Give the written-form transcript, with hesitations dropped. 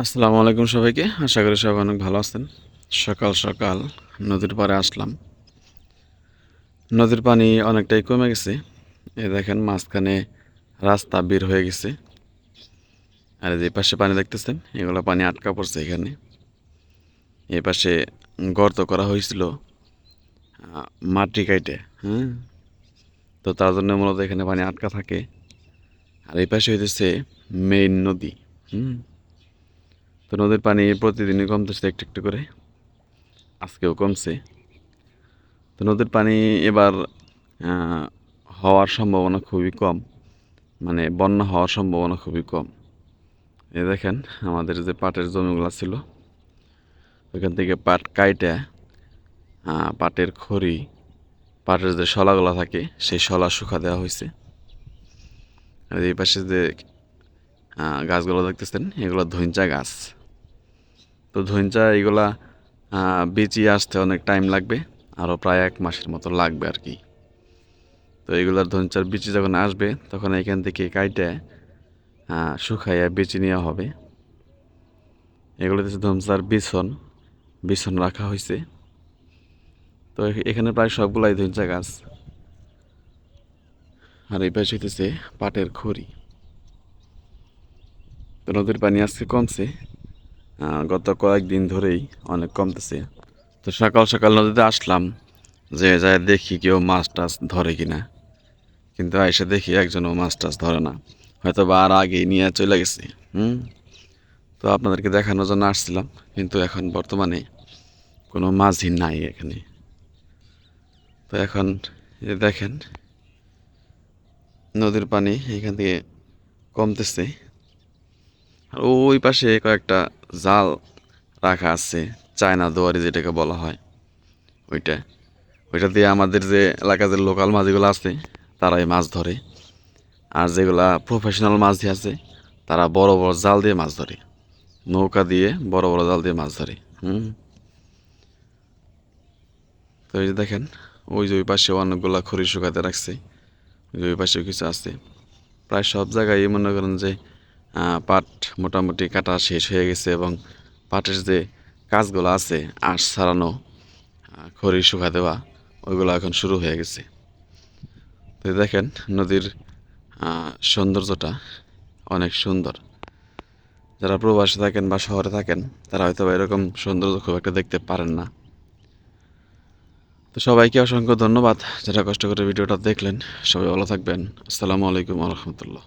আসসালামু আলাইকুম সবাইকে। আশা করি সবাই অনেক ভালো আছেন। সকাল সকাল নদীর পাড়ে আসলাম। নদীর পানি অনেকটাই কমে গেছে। এই দেখেন মাঝখানে রাস্তা বের হয়ে গেছে। আর যে পাশে পানি দেখতেছেন এগুলো পানি আটকা পড়ছে এখানে। এই পাশে গর্ত করা হয়েছিল মাটি কাইটে, হ্যাঁ। তো তার জন্য মূলত এখানে পানি আটকা থাকে। আর এই পাশে হইতেছে মেইন নদী। তো নদীর পানি প্রতিদিনই কমতেছে একটু একটু করে। আজকেও কমছে। তো নদীর পানি এবার হওয়ার সম্ভাবনা খুবই কম, মানে বন্যা হওয়ার সম্ভাবনা খুবই কম। এই দেখেন আমাদের যে পাটের জমিগুলো ছিল ওইখান থেকে পাট কাইটে পাটের খড়ি, পাটের যে শলাগুলো থাকে সেই শলা শুকা দেওয়া হয়েছে। আর এই পাশে যে গাছগুলো দেখতেছেন এগুলো ধইঞ্চা গাছ। তো ধইঞ্চা এগুলা বেচিয়ে আসতে অনেক টাইম লাগবে, আরও প্রায় 1 মাসের মতো লাগবে আর কি। তো এগুলার ধইঞ্চার বিচি যখন আসবে তখন এখান থেকে কাইটে শুকাইয়া বেচে নেওয়া হবে। এগুলো হচ্ছে ধমসার বিছন রাখা হয়েছে। তো এখানে প্রায় সবগুলাই ধইঞ্চা গাছ। আর এই পাশে হইতেছে পাটের খড়ি। তো নদীর পানি আজকে কমছে, গত কয়েকদিন ধরেই অনেক কমতেছে। তো সকাল সকাল নদীতে আসলাম যে যায় দেখি কেউ মাছ টাছ ধরে কিনা, কিন্তু এসে দেখি একজনও মাছ টাছ ধরে না, হয়তো বা আর আগেই নিয়ে চলে গেছে। তো আপনাদেরকে দেখানোর জন্য আসছিলাম, কিন্তু এখন বর্তমানে কোনো মাছই নাই এখানে। তো এখন দেখেন নদীর পানি এখান থেকে কমতেছে। আর ওই পাশে কয়েকটা জাল রাখা আছে, চায়না দুয়ারি যেটাকে বলা হয়, ওইটা ওইটা দিয়ে আমাদের যে এলাকার যে লোকাল মাছগুলো আছে তারাই মাছ ধরে। আর যেগুলা প্রফেশনাল মাছ দিয়ে আছে তারা বড় বড় জাল দিয়ে মাছ ধরে, নৌকা দিয়ে বড় বড় জাল দিয়ে মাছ ধরে। তো এই যে দেখেন ওই যে ওই পাশে অনেকগুলা খড়ি শুকাতে রাখছে, ওই পাশেও কিছু আছে। প্রায় সব জায়গায় মনে করেন যে পাট মোটামুটি কাটা শেষ হয়ে গেছে, এবং পাটের যে কাজগুলো আছে আঁশ ছাড়ানো, খড়ি শুকা দেওয়া, ওইগুলো এখন শুরু হয়ে গেছে। তো দেখেন নদীর সৌন্দর্যটা অনেক সুন্দর। যারা প্রবাসে থাকেন বা শহরে থাকেন তারা হয়তো এরকম সৌন্দর্য খুব একটা দেখতে পারেন না। তো সবাইকে অসংখ্য ধন্যবাদ যারা কষ্ট করে ভিডিওটা দেখলেন। সবাই ভালো থাকবেন। আসসালামু আলাইকুম ওয়া রাহমাতুল্লাহ।